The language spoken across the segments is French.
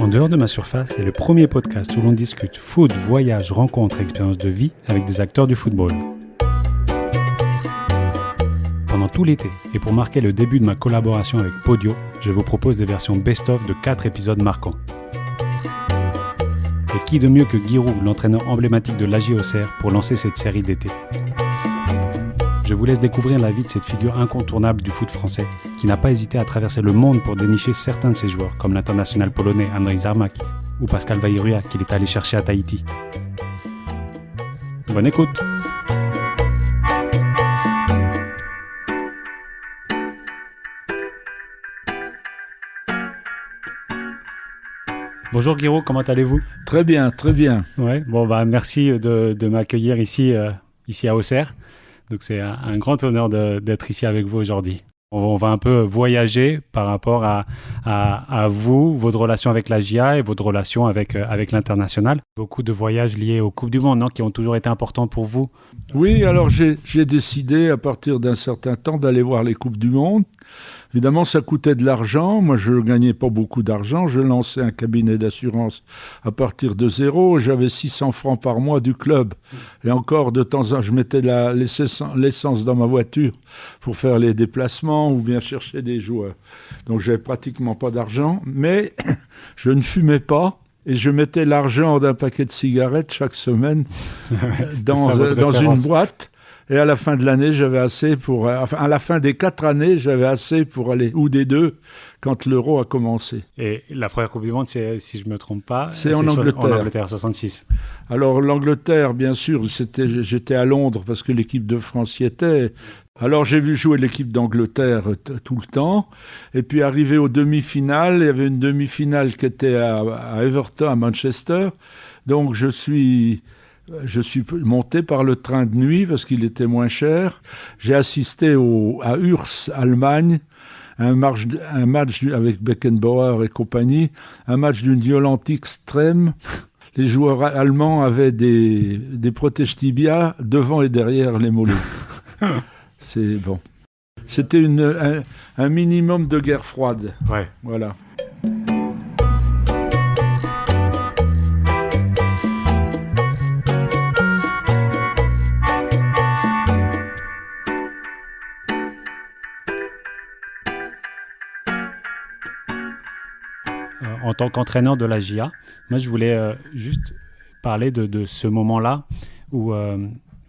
En dehors de ma surface est le premier podcast où l'on discute foot, voyage, rencontres et expériences de vie avec des acteurs du football. Pendant tout l'été, et pour marquer le début de ma collaboration avec Podio, je vous propose des versions best-of de 4 épisodes marquants. Et qui de mieux que Giroud, l'entraîneur emblématique de l'AJ Auxerre, pour lancer cette série d'été. Je vous laisse découvrir la vie de cette figure incontournable du foot français, qui n'a pas hésité à traverser le monde pour dénicher certains de ses joueurs, comme l'international polonais Andrzej Żarmak ou Pascal Wairuya qu'il est allé chercher à Tahiti. Bonne écoute! Bonjour Giroud, comment allez-vous? Très bien, très bien. Ouais, merci de m'accueillir ici à Auxerre. Donc c'est un grand honneur d'être ici avec vous aujourd'hui. On va un peu voyager par rapport à vous, votre relation avec la GIA et votre relation avec l'international. Beaucoup de voyages liés aux Coupes du Monde, non, qui ont toujours été importants pour vous. Oui, alors j'ai décidé à partir d'un certain temps d'aller voir les Coupes du Monde. Évidemment, ça coûtait de l'argent. Moi, je ne gagnais pas beaucoup d'argent. Je lançais un cabinet d'assurance à partir de zéro. J'avais 600 francs par mois du club. Et encore, de temps en temps, je mettais l'essence dans ma voiture pour faire les déplacements ou bien chercher des joueurs. Donc, je n'avais pratiquement pas d'argent. Mais je ne fumais pas. Et je mettais l'argent d'un paquet de cigarettes chaque semaine dans une boîte. Et à la fin de l'année, j'avais assez pour... à la fin des 4 années, j'avais assez pour aller... Ou des 2, quand l'Euro a commencé. Et la première Coupe du Monde, si je ne me trompe pas... C'est en Angleterre. En Angleterre, 66. Alors, l'Angleterre, bien sûr, j'étais à Londres parce que l'équipe de France y était. Alors, j'ai vu jouer l'équipe d'Angleterre tout le temps. Et puis, arrivé aux demi-finales, il y avait une demi-finale qui était à Everton, à Manchester. Donc, je suis monté par le train de nuit parce qu'il était moins cher. J'ai assisté à Urs, Allemagne, un match avec Beckenbauer et compagnie, un match d'une violence extrême. Les joueurs allemands avaient des protège-tibias devant et derrière les mollets. C'est bon. C'était un minimum de guerre froide. Ouais. Voilà. En tant qu'entraîneur de la GIA, moi je voulais juste parler de ce moment-là où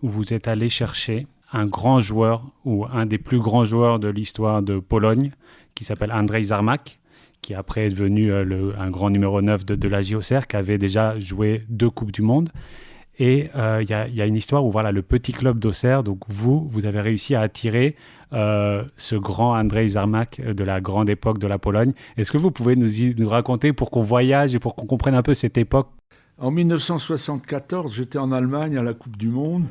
vous êtes allé chercher un grand joueur ou un des plus grands joueurs de l'histoire de Pologne qui s'appelle Andrzej Żarmak, qui après est devenu un grand numéro 9 de l'AJ Auxerre, qui avait déjà joué 2 Coupes du Monde. Et il y a une histoire où voilà, le petit club d'Auxerre, donc vous avez réussi à attirer ce grand Andrzej Żarmak de la grande époque de la Pologne. Est-ce que vous pouvez nous raconter pour qu'on voyage et pour qu'on comprenne un peu cette époque? En 1974, j'étais en Allemagne à la Coupe du Monde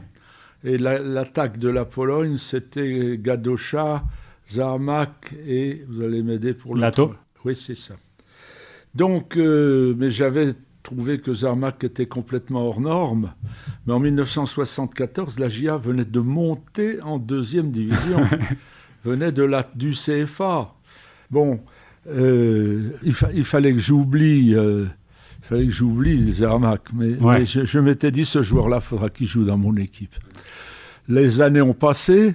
et l'attaque de la Pologne, c'était Gadocha, Żarmak et, vous allez m'aider pour le... Lato? Oui, c'est ça. Donc, mais j'avais trouvé que Żarmak était complètement hors norme. Mais en 1974, la GIA venait de monter en 2e division. Venait du CFA. Bon, il fallait que j'oublie Żarmak. Mais je m'étais dit, ce joueur-là, il faudra qu'il joue dans mon équipe. Les années ont passé.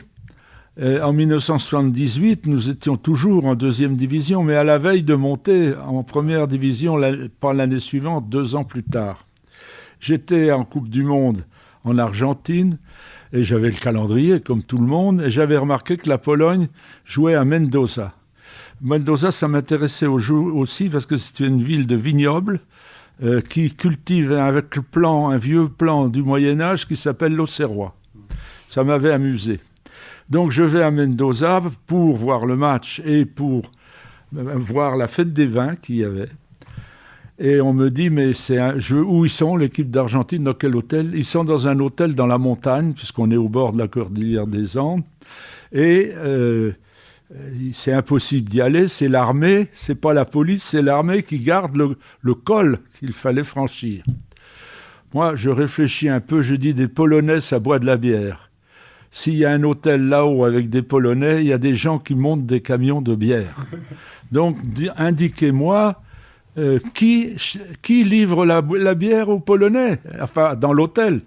En 1978, nous étions toujours en 2e division, mais à la veille de monter en 1re division, pas l'année suivante, 2 ans plus tard. J'étais en Coupe du Monde en Argentine, et j'avais le calendrier, comme tout le monde, et j'avais remarqué que la Pologne jouait à Mendoza. Mendoza, ça m'intéressait aussi, parce que c'était une ville de vignobles, qui cultive avec un vieux plan du Moyen-Âge qui s'appelle l'Auxerrois. Ça m'avait amusé. Donc je vais à Mendoza pour voir le match et pour voir la fête des vins qu'il y avait. Et on me dit, mais où ils sont, l'équipe d'Argentine, dans quel hôtel? Ils sont dans un hôtel dans la montagne, puisqu'on est au bord de la cordillère des Andes. Et c'est impossible d'y aller, c'est l'armée, c'est pas la police, c'est l'armée qui garde le col qu'il fallait franchir. Moi, je réfléchis un peu, je dis, des Polonais, ça boit de la bière. S'il y a un hôtel là-haut avec des Polonais, il y a des gens qui montent des camions de bière. Donc, indiquez-moi qui livre la bière aux Polonais, enfin dans l'hôtel.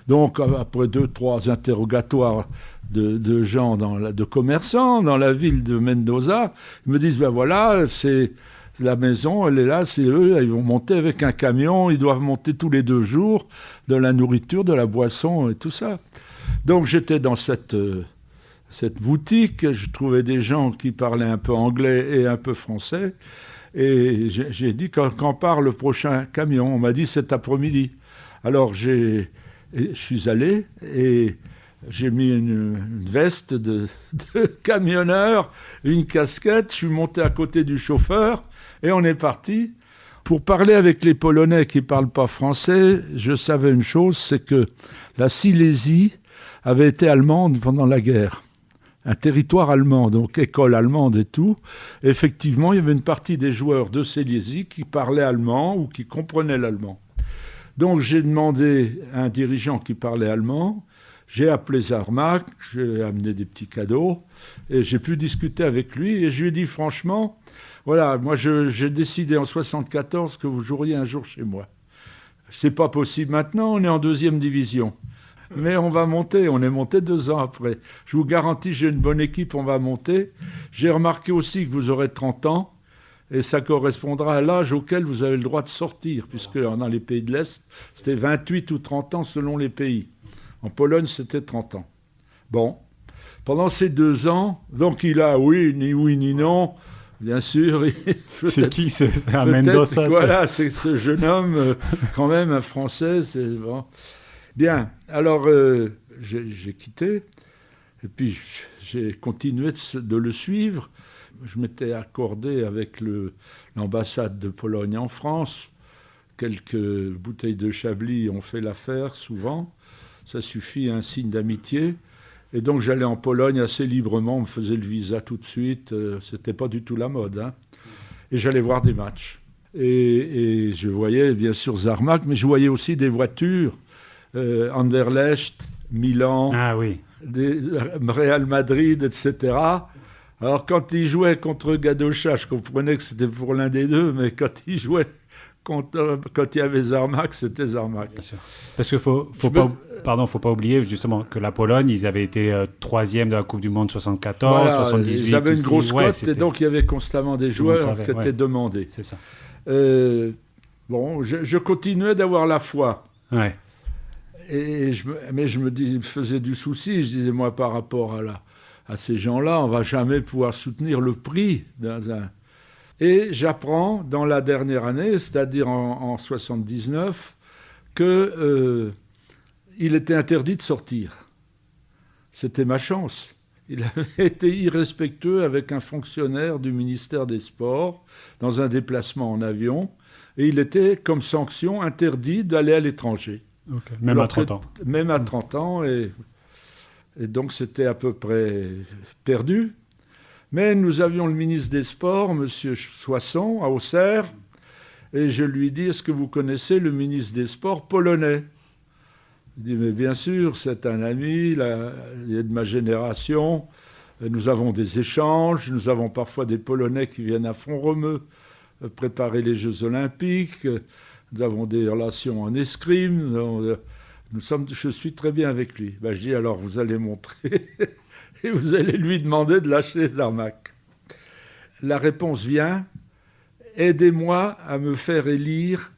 Donc après 2-3 interrogatoires de gens, de commerçants dans la ville de Mendoza, ils me disent, ben voilà, c'est la maison, elle est là, c'est eux, ils vont monter avec un camion, ils doivent monter tous les 2 jours, de la nourriture, de la boisson et tout ça. Donc j'étais dans cette boutique, je trouvais des gens qui parlaient un peu anglais et un peu français, et j'ai dit, quand part le prochain camion? On m'a dit, cet après-midi. Alors je suis allé et j'ai mis une veste de camionneur, une casquette, je suis monté à côté du chauffeur et on est parti. Pour parler avec les Polonais qui ne parlent pas français, je savais une chose, c'est que la Silésie avait été allemande pendant la guerre. Un territoire allemand, donc école allemande et tout. Et effectivement, il y avait une partie des joueurs de Silésie qui parlaient allemand ou qui comprenaient l'allemand. Donc j'ai demandé à un dirigeant qui parlait allemand, j'ai appelé Zarmak, j'ai amené des petits cadeaux, et j'ai pu discuter avec lui, et je lui ai dit franchement, voilà, moi j'ai décidé en 1974 que vous joueriez un jour chez moi. C'est pas possible maintenant, on est en 2e division. Mais on va monter, on est monté 2 ans après. Je vous garantis, j'ai une bonne équipe, on va monter. J'ai remarqué aussi que vous aurez 30 ans, et ça correspondra à l'âge auquel vous avez le droit de sortir, puisque dans les pays de l'Est, c'était 28 ou 30 ans selon les pays. En Pologne, c'était 30 ans. Bon, pendant ces 2 ans, donc il a oui ni non, bien sûr. C'est qui ce Mendoza? Voilà, c'est ce jeune homme, quand même, un Français. C'est bon. Bien, alors j'ai quitté, et puis j'ai continué de le suivre. Je m'étais accordé avec l'ambassade de Pologne en France. Quelques bouteilles de Chablis ont fait l'affaire, souvent. Ça suffit, un signe d'amitié. Et donc j'allais en Pologne assez librement, on me faisait le visa tout de suite. C'était pas du tout la mode, hein. Et j'allais voir des matchs. Et je voyais bien sûr Zarmak, mais je voyais aussi des voitures. Anderlecht, Milan, Real Madrid, etc. Alors, quand il jouait contre Gadocha, je comprenais que c'était pour l'un des deux, mais quand il jouait quand il y avait Zarmak, c'était Zarmak. Bien sûr. Parce qu'il faut pas oublier justement que la Pologne, ils avaient été 3e de la Coupe du Monde 74, voilà, 78. Ils avaient une grosse cote, et donc il y avait constamment des joueurs qui étaient demandés. C'est ça. Bon, je continuais d'avoir la foi. Ouais. Mais je me faisais du souci. Je disais, moi, par rapport à ces gens-là, on ne va jamais pouvoir soutenir le prix dans un... Et j'apprends dans la dernière année, c'est-à-dire en 79, qu'il était interdit de sortir. C'était ma chance. Il avait été irrespectueux avec un fonctionnaire du ministère des Sports dans un déplacement en avion, et il était, comme sanction, interdit d'aller à l'étranger. Okay. Même à 30 ans. Même à 30 ans, et donc c'était à peu près perdu. Mais nous avions le ministre des Sports, M. Soisson, à Auxerre, et je lui dis, est-ce que vous connaissez le ministre des Sports polonais? Il dit, mais bien sûr, c'est un ami, il est de ma génération, nous avons des échanges, nous avons parfois des Polonais qui viennent à Font-Romeu préparer les Jeux Olympiques, nous avons des relations en escrime, je suis très bien avec lui. Ben, je dis, alors vous allez montrer... et vous allez lui demander de lâcher Zarmak. La réponse vient, aidez-moi à me faire élire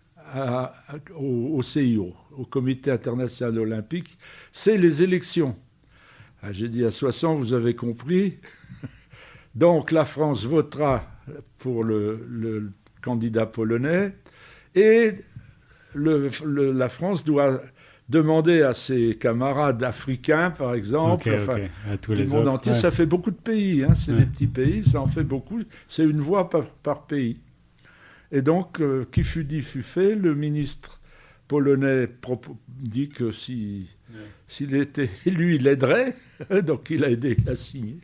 au CIO, au Comité international olympique, c'est les élections. J'ai dit à Soisson, vous avez compris, donc la France votera pour le candidat polonais, et la France doit... demander à ses camarades africains, par exemple, à tous les du monde entier. Ça fait beaucoup de pays, hein, c'est des petits pays, ça en fait beaucoup. C'est une voix par pays. Et donc, qui fut dit fut fait. Le ministre polonais dit que s'il était élu, il aiderait. Donc, il a aidé, il a signé.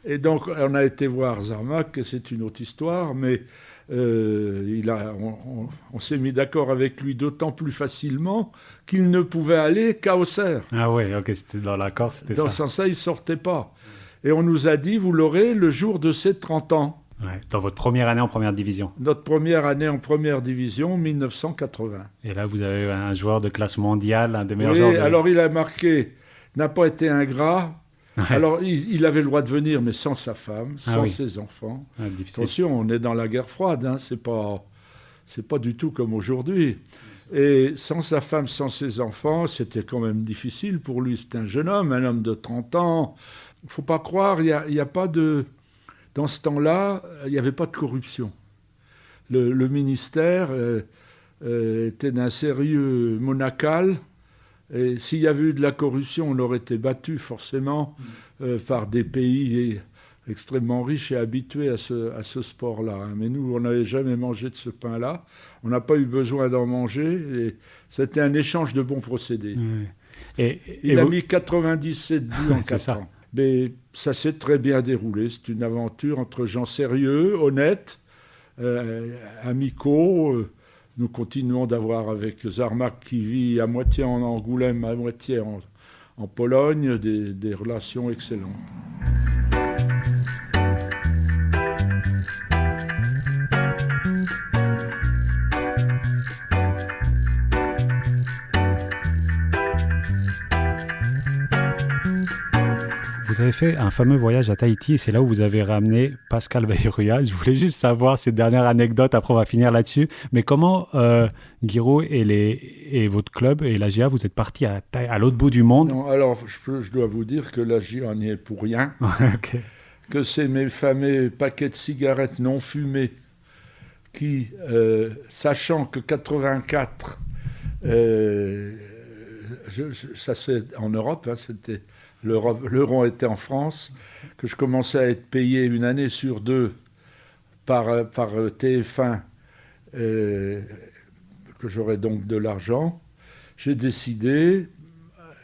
Et donc, on a été voir Zarmak, et c'est une autre histoire, mais... on s'est mis d'accord avec lui d'autant plus facilement qu'il ne pouvait aller qu'à Auxerre. Ah ouais, ok, c'était dans l'accord, c'était ça. Dans ce sens-là, il ne sortait pas. Et on nous a dit, vous l'aurez le jour de ses 30 ans. Ouais, dans votre première année en première division. Notre première année en première division, 1980. Et là, vous avez un joueur de classe mondiale, un des meilleurs Oui, joueurs de... alors il a marqué, n'a pas été ingrat. Ouais. Alors il avait le droit de venir, mais sans sa femme, sans ses enfants. Difficile. Attention, on est dans la guerre froide, hein, c'est pas du tout comme aujourd'hui. Et sans sa femme, sans ses enfants, c'était quand même difficile pour lui. C'était un jeune homme, un homme de 30 ans. Il ne faut pas croire, il y a pas de... Dans ce temps-là, il n'y avait pas de corruption. Le ministère était d'un sérieux monacal. Et s'il y avait eu de la corruption, on aurait été battu forcément par des pays extrêmement riches et habitués à ce sport-là. Hein. Mais nous, on n'avait jamais mangé de ce pain-là. On n'a pas eu besoin d'en manger. Et c'était un échange de bons procédés. Il a mis 97 buts en 4 ans. Mais ça s'est très bien déroulé. C'est une aventure entre gens sérieux, honnêtes, amicaux. Nous continuons d'avoir avec Zarmak qui vit à moitié en Angoulême, à moitié en Pologne, des relations excellentes. Vous avez fait un fameux voyage à Tahiti et c'est là où vous avez ramené Pascal Bayrua. Je voulais juste savoir cette dernière anecdote, après on va finir là-dessus. Mais comment Giroud et votre club et la GIA, vous êtes partis à l'autre bout du monde? Non, alors je dois vous dire que la GIA n'y est pour rien. Okay. Que c'est mes fameux paquets de cigarettes non fumées qui, sachant que 84, ça c'est en Europe, hein, c'était... L'euro était en France, que je commençais à être payé une année sur deux par TF1, que j'aurais donc de l'argent. J'ai décidé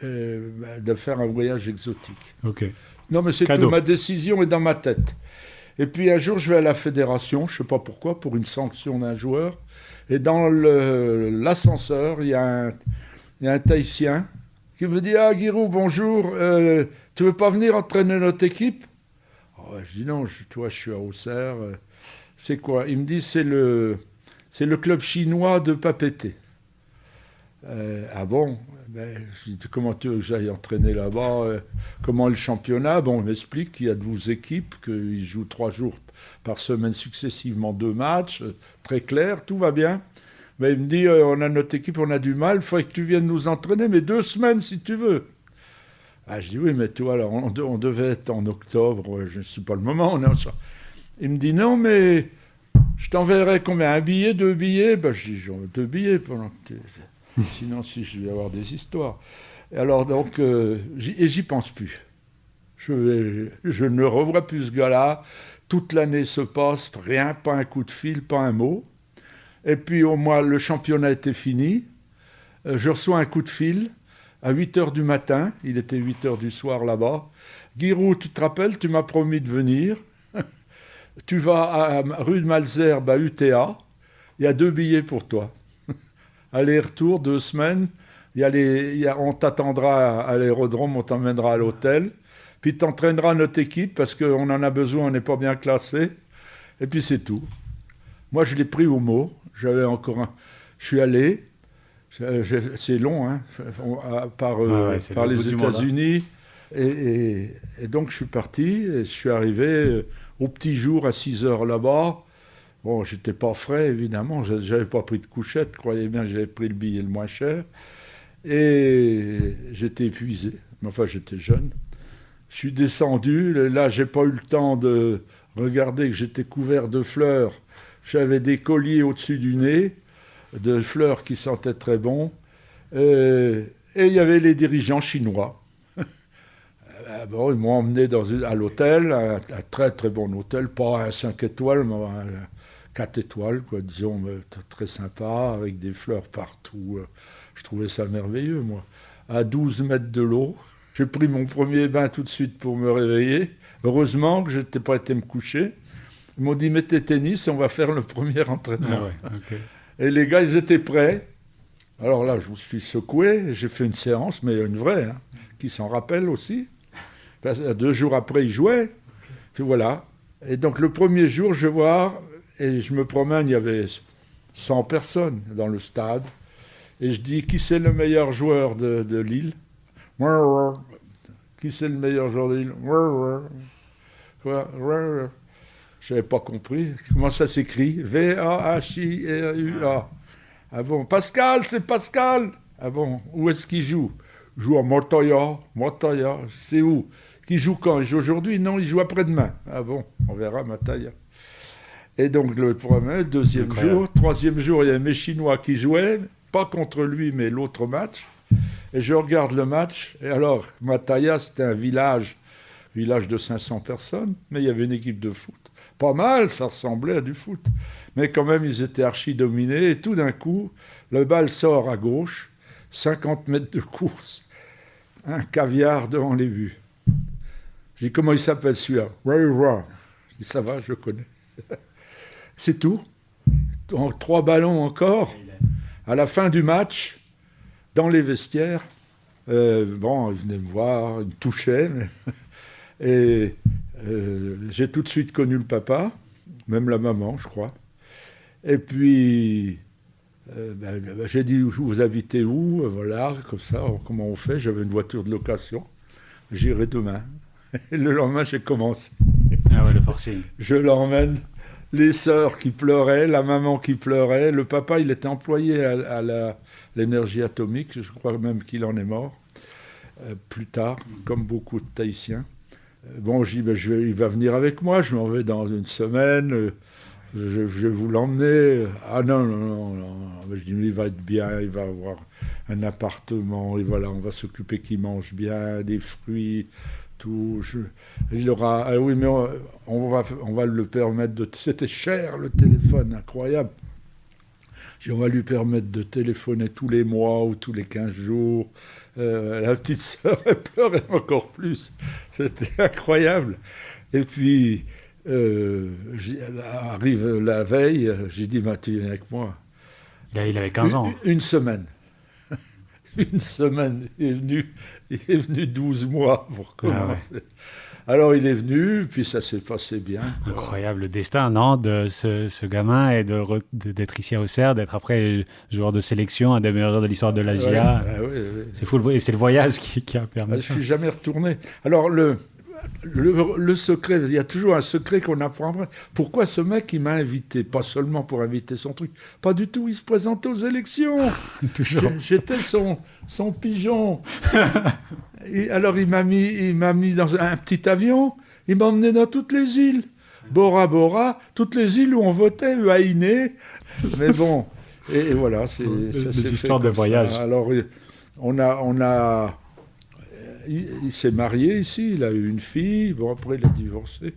de faire un voyage exotique. Okay. Non, mais c'est tout, ma décision est dans ma tête. Et puis un jour, je vais à la fédération, je ne sais pas pourquoi, pour une sanction d'un joueur. Et dans l'ascenseur, il y a un Tahitien qui me dit « Ah, Giroud, bonjour, tu veux pas venir entraîner notre équipe ?» Je dis « Non, je suis à Auxerre. C'est quoi ?» Il me dit « C'est le club chinois de Papeete. » Ah bon? Je dis « Comment tu veux que j'aille entraîner là-bas? Comment le championnat ?» Bon, on m'explique qu'il y a 12 équipes, qu'ils jouent 3 jours par semaine successivement 2 matchs. Très clair, tout va bien. Mais il me dit, on a notre équipe, on a du mal, il faudrait que tu viennes nous entraîner, mais 2 semaines si tu veux. Ah, je dis, oui, mais toi, là, on devait être en octobre, je ne sais pas le moment. Il me dit, non, mais je t'enverrai combien? 1 billet, 2 billets? Je dis, 2 billets, sinon si je vais avoir des histoires. Et alors, donc, j'y pense plus. Je ne revois plus ce gars-là. Toute l'année se passe, rien, pas un coup de fil, pas un mot. Et puis, au moins, le championnat était fini. Je reçois un coup de fil à 8h du matin. Il était 8h du soir là-bas. « Giroud, tu te rappelles, tu m'as promis de venir. Tu vas à rue de Malesherbes à UTA. Il y a 2 billets pour toi. Aller-retour, 2 semaines. On t'attendra à l'aérodrome, on t'emmènera à l'hôtel. Puis tu entraîneras notre équipe parce qu'on en a besoin, on n'est pas bien classé. Et puis c'est tout. » Moi, je l'ai pris au mot. Je suis allé. C'est long, hein, par les États-Unis. Et donc, je suis parti. Et je suis arrivé au petit jour à 6h là-bas. Bon, j'étais pas frais, évidemment. J'avais pas pris de couchette. Croyez bien, j'avais pris le billet le moins cher. Et j'étais épuisé. Mais enfin, j'étais jeune. Je suis descendu. Là, j'ai pas eu le temps de regarder que j'étais couvert de fleurs. J'avais des colliers au-dessus du nez, de fleurs qui sentaient très bon. Et il y avait les dirigeants chinois. Bon, ils m'ont emmené à l'hôtel, un très très bon hôtel, pas un 5 étoiles, mais un 4 étoiles, quoi, disons, très sympa, avec des fleurs partout. Je trouvais ça merveilleux, moi. À 12 mètres de l'eau, j'ai pris mon premier bain tout de suite pour me réveiller. Heureusement que je n'étais pas été me coucher. Ils m'ont dit, mettez tennis, on va faire le premier entraînement. Ah ouais, okay. Et les gars, ils étaient prêts. Alors là, je me suis secoué, j'ai fait une séance, mais une vraie, hein, qui s'en rappelle aussi. 2 jours après, ils jouaient. Puis voilà. Et donc le premier jour, je vois, et je me promène, il y avait 100 personnes dans le stade. Et je dis, qui c'est le meilleur joueur de Lille? Qui c'est le meilleur joueur de Lille? Je n'avais pas compris. Comment ça s'écrit? V-A-H-I-R-U-A. Ah bon, Pascal, c'est Pascal. Ah bon, où est-ce qu'il joue? Il joue à Montoya. C'est où? Qui joue quand? Il joue aujourd'hui? Non, il joue après-demain. Ah bon, on verra Mataya. Et donc le premier, deuxième jour, troisième jour, il y a mes Chinois qui jouaient, pas contre lui, mais l'autre match. Et je regarde le match, et alors, Mataya, c'était un village de 500 personnes, mais il y avait une équipe de foot. Pas mal, ça ressemblait à du foot. Mais quand même, ils étaient archi-dominés, et tout d'un coup, le bal sort à gauche, 50 mètres de course, un caviar devant les buts. Je dis, comment il s'appelle celui-là? Je dis, ça va, je le connais. C'est tout. 3 ballons encore. À la fin du match, dans les vestiaires, il venait me voir, il me touchait. Et j'ai tout de suite connu le papa, même la maman, je crois. Et puis, j'ai dit, vous habitez où? Voilà, comme ça, comment on fait? J'avais une voiture de location. J'irai demain. Et le lendemain, j'ai commencé. Ah ouais, le forcing. Je l'emmène. Les sœurs qui pleuraient, la maman qui pleurait. Le papa, il était employé à l'énergie atomique. Je crois même qu'il en est mort plus tard, comme beaucoup de Tahitiens. Bon, je dis, il va venir avec moi. Je m'en vais dans une semaine. Je vais vous l'emmener. Ah non. Je dis, il va être bien. Il va avoir un appartement. Et voilà, on va s'occuper qu'il mange bien, des fruits. Tout, il aura, ah oui, mais on va le permettre de. C'était cher le téléphone, incroyable. On va lui permettre de téléphoner tous les mois ou tous les 15 jours. La petite sœur, elle pleurait encore plus. C'était incroyable. Et puis, arrive la veille, j'ai dit, tu viens avec moi. Là, il avait 15 ans. Une semaine. Une semaine, il est venu 12 mois pour commencer. Ah ouais. Alors il est venu, puis ça s'est passé bien. Quoi. Incroyable le destin, non, de ce gamin et d'être ici à Auxerre, d'être après joueur de sélection, un des meilleurs joueurs de l'histoire de la GIA. Ouais. C'est fou, et c'est le voyage qui a permis ça. Je ne suis jamais retourné. Alors le secret, il y a toujours un secret qu'on apprend après. Pourquoi ce mec, il m'a invité? Pas seulement pour inviter son truc. Pas du tout, il se présentait aux élections. J'étais son pigeon. Et alors il m'a mis dans un petit avion, il m'a emmené dans toutes les îles. Bora Bora, toutes les îles où on votait, Haïné. Mais bon, et voilà, ça des histoires de voyage. Alors il s'est marié ici, il a eu une fille, bon après il a divorcé.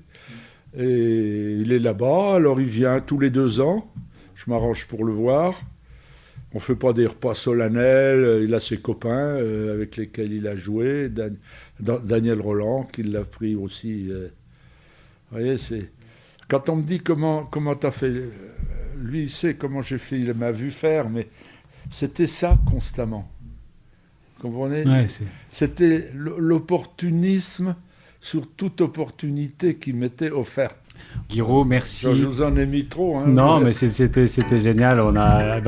Et il est là-bas, alors il vient tous les 2 ans, je m'arrange pour le voir. On ne fait pas des repas solennels, il a ses copains avec lesquels il a joué, Daniel Roland qui l'a pris aussi. Vous voyez, c'est... Quand on me dit comment tu as fait, lui il sait comment j'ai fait, il m'a vu faire, mais c'était ça constamment. Vous comprenez? Ouais, C'était l'opportunisme sur toute opportunité qui m'était offerte. Guiraud, merci. Je vous en ai mis trop. Hein, non, mais c'était génial.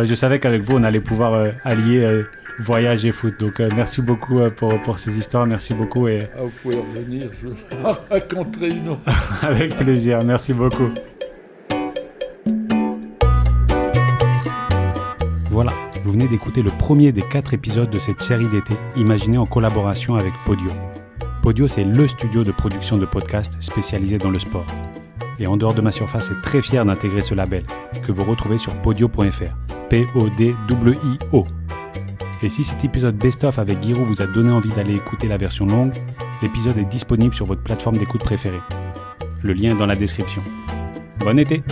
Je savais qu'avec vous, on allait pouvoir allier voyage et foot. Donc, merci beaucoup pour ces histoires. Merci beaucoup. Et... vous pouvez revenir, je vous en raconterai une autre. Avec plaisir. Merci beaucoup. Voilà, vous venez d'écouter le premier des 4 épisodes de cette série d'été, imaginée en collaboration avec Podio. Podio, c'est le studio de production de podcasts spécialisé dans le sport. Et En dehors de ma surface est très fier d'intégrer ce label, que vous retrouvez sur podio.fr, P-O-D-W-I-O. Et si cet épisode best-of avec Guiraud vous a donné envie d'aller écouter la version longue, l'épisode est disponible sur votre plateforme d'écoute préférée. Le lien est dans la description. Bon été!